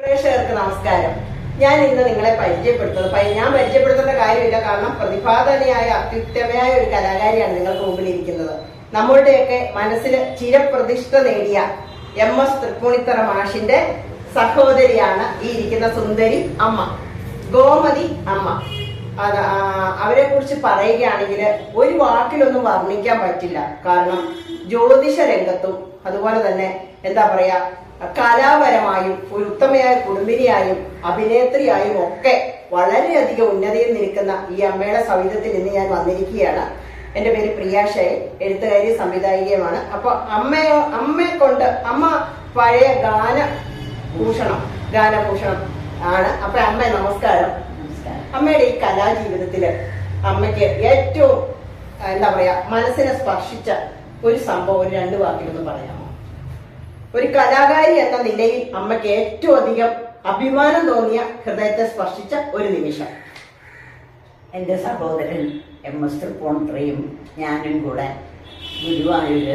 പ്രേക്ഷകർക്ക് നമസ്കാരം. ഞാൻ ഇന്ന് നിങ്ങളെ പരിചയപ്പെടുത്തേണ്ട കാര്യമില്ല. കാരണം പ്രതിഭാധനയായ അത്യുത്തമയായ ഒരു കലാകാരിയാണ് നിങ്ങൾക്ക് മുമ്പിൽ ഇരിക്കുന്നത്. നമ്മളുടെയൊക്കെ മനസ്സിൽ ചിരപ്രതിഷ്ഠ നേടിയ MS തൃപ്പൂണിത്തറ മാഷിന്റെ സഹോദരിയാണ് ഈ ഇരിക്കുന്ന സുന്ദരി അമ്മ, ഗോമതി അമ്മ. അവരെ കുറിച്ച് പറയുകയാണെങ്കിൽ ഒരു വാക്കിലൊന്നും വർണ്ണിക്കാൻ പറ്റില്ല. കാരണം ജ്യോതിഷ രംഗത്തും അതുപോലെ തന്നെ എന്താ പറയാ, കലാപരമായും ഒരു ഉത്തമയായ കുടുംബിനിയായും അഭിനേത്രിയായും ഒക്കെ വളരെയധികം ഉന്നതിയിൽ നിൽക്കുന്ന ഈ അമ്മയുടെ സവിധത്തിൽ ഇന്ന് ഞാൻ വന്നിരിക്കുകയാണ്. എന്റെ പേര് പ്രിയാഷയെ, എഴുത്തുകാരി സംവിധായികയുമാണ്. അപ്പൊ അമ്മയെ കൊണ്ട് അമ്മ പഴയ ഗാനഭൂഷണം ആണ്. അപ്പൊ അമ്മ നമസ്കാരം. അമ്മയുടെ ഈ കലാജീവിതത്തില് അമ്മയ്ക്ക് ഏറ്റവും എന്താ പറയാ മനസ്സിനെ സ്പർശിച്ച ഒരു സംഭവം ഒരു 2 വാക്കിലൊന്ന് പറയാമോ? ഒരു കലാകാരി എന്ന നിലയിൽ അമ്മയ്ക്ക് ഏറ്റവും അധികം അഭിമാനം തോന്നിയ, ഹൃദയത്തെ സ്പർശിച്ച ഒരു നിമിഷം. എൻ്റെ സഹോദരൻ MS തൃപ്പൂണിത്തറയും ഞാനും കൂടെ ഗുരുവായൂർ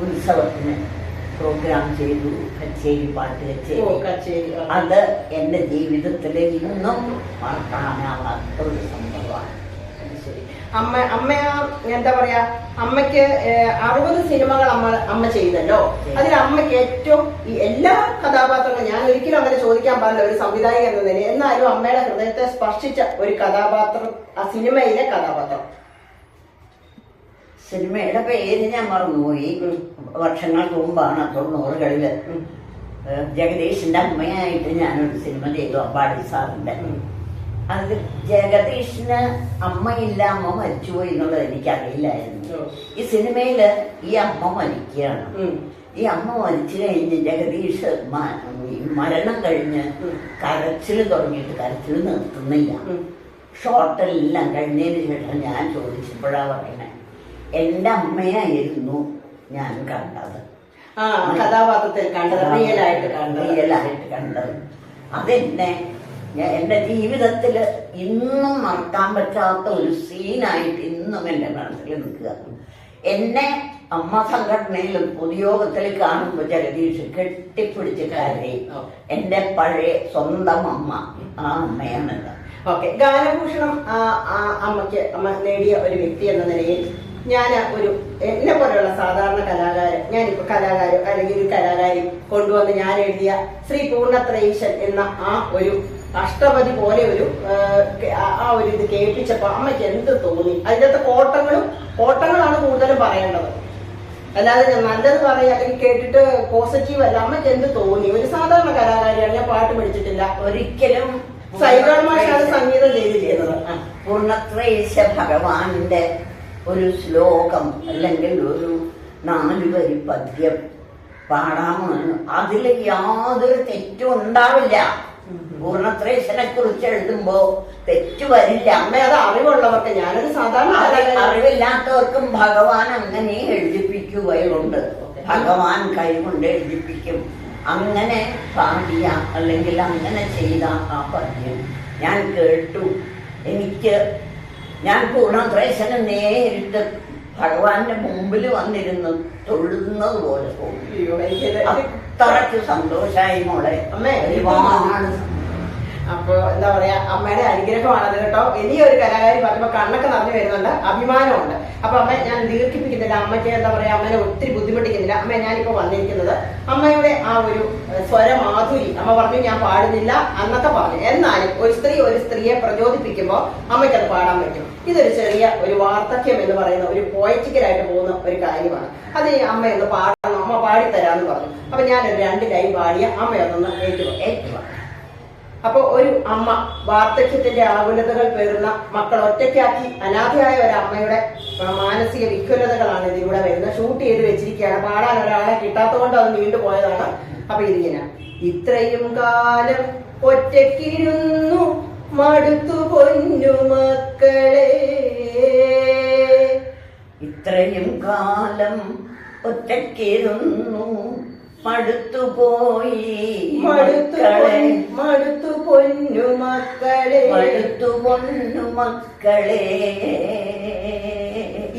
ഉത്സവത്തിന് പ്രോഗ്രാം ചെയ്തു. കച്ചേരി, പാട്ട് കച്ചേരി. അത് എൻ്റെ ജീവിതത്തിൽ ഇന്നും മറക്കാനാവാത്ത ഒരു സംഭവമാണ്. അമ്മ എന്താ പറയാ, അമ്മയ്ക്ക് 60 സിനിമകൾ അമ്മ ചെയ്തല്ലോ. അതിൽ അമ്മയ്ക്ക് ഏറ്റവും എല്ലാ കഥാപാത്രങ്ങളും, ഞാൻ ഒരിക്കലും അങ്ങനെ ചോദിക്കാൻ പാടില്ല ഒരു സംവിധായകൻ എന്ന നിലയിൽ, എന്നാലും അമ്മയുടെ ഹൃദയത്തെ സ്പർശിച്ച ഒരു കഥാപാത്രം, ആ സിനിമയിലെ കഥാപാത്രം. സിനിമയുടെ പേര് ഞാൻ മറന്നുപോയി. വർഷങ്ങൾക്ക് മുമ്പാണ്, 90കളില് ജഗദീഷിന്റെ അമ്മയായിട്ട് ഞാനൊരു സിനിമ ചെയ്തു, അമ്പാടി സാറിന്റെ. അത് ജഗദീഷിന് അമ്മയില്ല, അമ്മ മരിച്ചുപോയി എന്നുള്ളത് എനിക്കറിയില്ലായിരുന്നു. ഈ സിനിമയില് ഈ അമ്മ മരിക്കുകയാണ്. ഈ അമ്മ മരിച്ചു കഴിഞ്ഞ് ജഗദീഷ് മരണം കഴിഞ്ഞ് കരച്ചിൽ തുടങ്ങിയിട്ട് കരച്ചിൽ നിർത്തുന്നില്ല. ഷോട്ടെല്ലാം കഴിഞ്ഞതിന് ശേഷം ഞാൻ ചോദിച്ചപ്പോഴാ പറയണേ, എന്റെ അമ്മയായിരുന്നു ഞാൻ കണ്ടത്, കഥാപാത്രത്തിൽ കണ്ടത്, റിയലായിട്ട് കണ്ടത്. അതെന്നെ എന്റെ ജീവിതത്തിൽ ഇന്നും മറക്കാൻ പറ്റാത്ത ഒരു സീനായിട്ട് ഇന്നും എന്റെ മനസ്സിൽ നിൽക്കുക. എന്നെ അമ്മ സംഘടനയിൽ പൊതുയോഗത്തിൽ കാണുമ്പോൾ ജഗദീഷ് കെട്ടിപ്പിടിച്ച് കരയും. എന്റെ പഴയ സ്വന്തം അമ്മ, ആ അമ്മയാണത്. ഓക്കെ, ഗാനഭൂഷണം അമ്മ നേടിയ ഒരു വ്യക്തി എന്ന നിലയിൽ ഞാൻ എന്നെ പോലെയുള്ള സാധാരണ ഞാനിപ്പോ കലാകാരൻ അല്ലെങ്കിൽ ഒരു കലാകാരി കൊണ്ടുവന്ന് ഞാൻ എഴുതിയ ശ്രീ പൂർണ്ണത്രയീശൻ എന്ന ആ ഒരു അഷ്ടപതി പോലെ ഒരു ഇത് കേൾപ്പിച്ചപ്പോ അമ്മയ്ക്ക് എന്ത് തോന്നി? അതിനകത്ത് കോട്ടങ്ങളാണ് കൂടുതലും പറയേണ്ടത്, അല്ലാതെ ഞാൻ നല്ലത് പറയാ അല്ലെങ്കിൽ കേട്ടിട്ട് പോസിറ്റീവ് അല്ല. അമ്മയ്ക്ക് എന്ത് തോന്നി? ഒരു സാധാരണ കലാകാരിയാണ്, ഞാൻ പാട്ട് പഠിച്ചിട്ടില്ല. ഒരിക്കലും സൈഗാൾമാഷാണ് സംഗീതം ചെയ്തത്. പൂർണ്ണത്രയീശ ഭഗവാന്റെ ഒരു ശ്ലോകം അല്ലെങ്കിൽ ഒരു 4 വരി പദ്യം പാടാമെന്ന്, അതിൽ യാതൊരു തെറ്റും ഉണ്ടാവില്ല. പൂർണ്ണത്രയീശനെ കുറിച്ച് എഴുതുമ്പോ തെറ്റു വരില്ല. അമ്മ അത് അറിവുള്ളവർക്ക്, ഞാനൊരു സാധാരണ അറിവില്ലാത്തവർക്കും ഭഗവാൻ അങ്ങനെ എഴുതിപ്പിക്കുകയുണ്ട്. ഭഗവാൻ കൈകൊണ്ട് എഴുതിപ്പിക്കും. അങ്ങനെ പാടിയ അല്ലെങ്കിൽ അങ്ങനെ ചെയ്ത ആ പദ്യം ഞാൻ കേട്ടു. ഞാൻ പൂർണ്ണത്രയീശനെ നേരിട്ട് ഭഗവാന്റെ മുമ്പിൽ വന്നിരുന്ന് തൊഴുന്നത് പോലെ തോന്നി. അത്രയ്ക്ക് സന്തോഷായി മോളെ. ഒരുപാട്. അപ്പൊ എന്താ പറയാ, അമ്മയുടെ അനുഗ്രഹമാണത് കേട്ടോ. വലിയൊരു കലാകാരി പറയുമ്പോ കണ്ണൊക്കെ നിറഞ്ഞു വരുന്നുണ്ട്, അഭിമാനമുണ്ട്. അപ്പൊ അമ്മ ഞാൻ ദീർഘിപ്പിക്കുന്നില്ല, അമ്മയ്ക്ക് എന്താ പറയാ, അമ്മനെ ഒത്തിരി ബുദ്ധിമുട്ടിക്കുന്നില്ല. അമ്മ ഞാനിപ്പോ വന്നിരിക്കുന്നത് അമ്മയുടെ ആ ഒരു സ്വരമാധുരി. അമ്മ പറഞ്ഞു ഞാൻ പാടുന്നില്ല അന്നൊക്കെ പറഞ്ഞു, എന്നാലും ഒരു സ്ത്രീയെ പ്രചോദിപ്പിക്കുമ്പോ അമ്മയ്ക്കത് പാടാൻ പറ്റും. ഇതൊരു ചെറിയ ഒരു വാർദ്ധക്യം എന്ന് പറയുന്ന ഒരു പോയറ്റിക്കലായിട്ട് പോകുന്ന ഒരു കാര്യമാണ്. അത് അമ്മയൊന്ന് പാടണം, അമ്മ പാടിത്തരാന്ന് പറഞ്ഞു. അപ്പൊ ഞാനൊരു 2 ലൈൻ പാടിയ അമ്മയൊന്നൊന്ന് ഏറ്റുവാ. അപ്പൊ ഒരു അമ്മ വാർദ്ധക്യത്തിന്റെ ആകുലതകൾ പേറുന്ന മക്കൾ ഒറ്റയ്ക്കാക്കി അനാഥയായ ഒരു അമ്മയുടെ മാനസിക വിഹ്വലതകളാണ് ഇതിലൂടെ വരുന്നത്. ഷൂട്ട് ചെയ്ത് വെച്ചിരിക്കുകയാണ്, പാടാൻ ഒരാളെ കിട്ടാത്തത് കൊണ്ട് അത് നീണ്ടുപോയതാണ്. അപ്പൊ ഇതിങ്ങനെ, ഇത്രയും കാലം ഒറ്റയ്ക്കിരുന്നു മടുത്തു പൊന്നു മക്കളെ, ഇത്രയും കാലം ഒറ്റയ്ക്കിരുന്നു മടുത്തുപോയി മടുത്തു പൊന്നു മക്കളെ,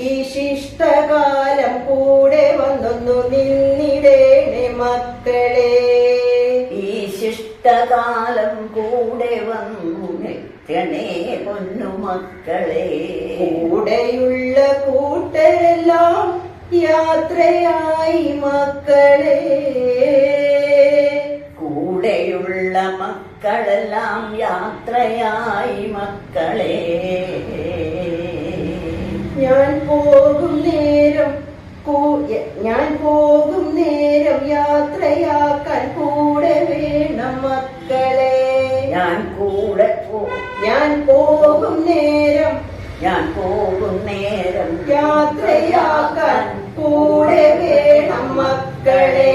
ഈ ശിഷ്ടകാലം കൂടെ വന്നൊന്നു നിന്നിടേണേ മക്കളെ, ഇഷ്ടകാലം കൂടെ വന്നു നിൽക്കണേ പൊന്നുമക്കളെ. കൂടെയുള്ള കൂട്ടരെല്ലാം യാത്രയായി മക്കളെ. കൂടെയുള്ള മക്കളെല്ലാം യാത്രയായി മക്കളെ. ഞാൻ പോകും നേരം യാത്രയാക്കാൻ കൂടെ വേണം മക്കളെ. ഞാൻ പോകും നേരം യാത്രയാക്കാൻ കൂടെ വേണം മക്കളെ.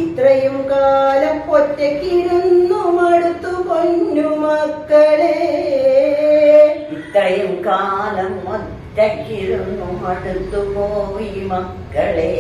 ഇത്രയും കാലം ഒറ്റയ്ക്കിരുന്നു മടുത്തു പൊന്നു മക്കളെ. ഇത്രയും കാലം ഒറ്റയ്ക്കിരുന്നു മടുത്തു പോയി മക്കളെ.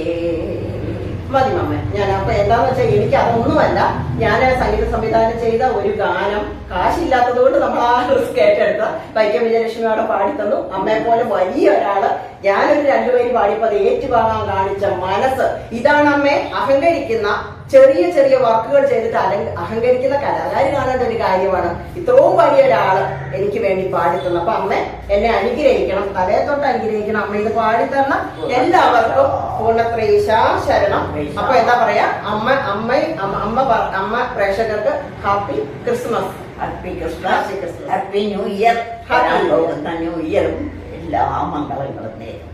മതി മമ്മ. ഞാൻ അപ്പൊ എന്താന്ന് വെച്ചാൽ എനിക്ക് അതൊന്നുമല്ല, ഞാൻ സംഗീത സംവിധാനം ചെയ്ത ഒരു ഗാനം കാശില്ലാത്തത് കൊണ്ട് നമ്മൾ ആ റിസ്ക് ഏറ്റെടുത്ത വൈക്കം വിജയലക്ഷ്മി അവിടെ പാടിത്തന്നു. അമ്മയെ പോലെ വലിയ ഒരാള് ഞാനൊരു രണ്ടുപേര് പാടിയപ്പോ അത് ഏറ്റുപാകാൻ കാണിച്ച മനസ്സ്, ഇതാണ് അമ്മയെ അഹങ്കരിക്കുന്ന ചെറിയ ചെറിയ വർക്കുകൾ ചെയ്തിട്ട് അഹങ്കരിക്കുന്ന കലാകാരി കാണേണ്ട ഒരു കാര്യമാണ് ഇത്രയും വലിയ ഒരാള് എനിക്ക് വേണ്ടി പാടിത്തന്നു. അപ്പൊ അമ്മ എന്നെ അനുഗ്രഹിക്കണം, തലയെ തൊട്ട് അനുഗ്രഹിക്കണം. അമ്മ ഇത് പാടിത്തന്ന എല്ലാവർക്കും പൂർണ്ണത്രയീശ ശരണം. അപ്പൊ എന്താ പറയാ, അമ്മ പ്രേക്ഷകർക്ക് happy Christmas, happy Christmas, happy new year. New ഇയറും എല്ലാ മംഗളങ്ങളും നേരും.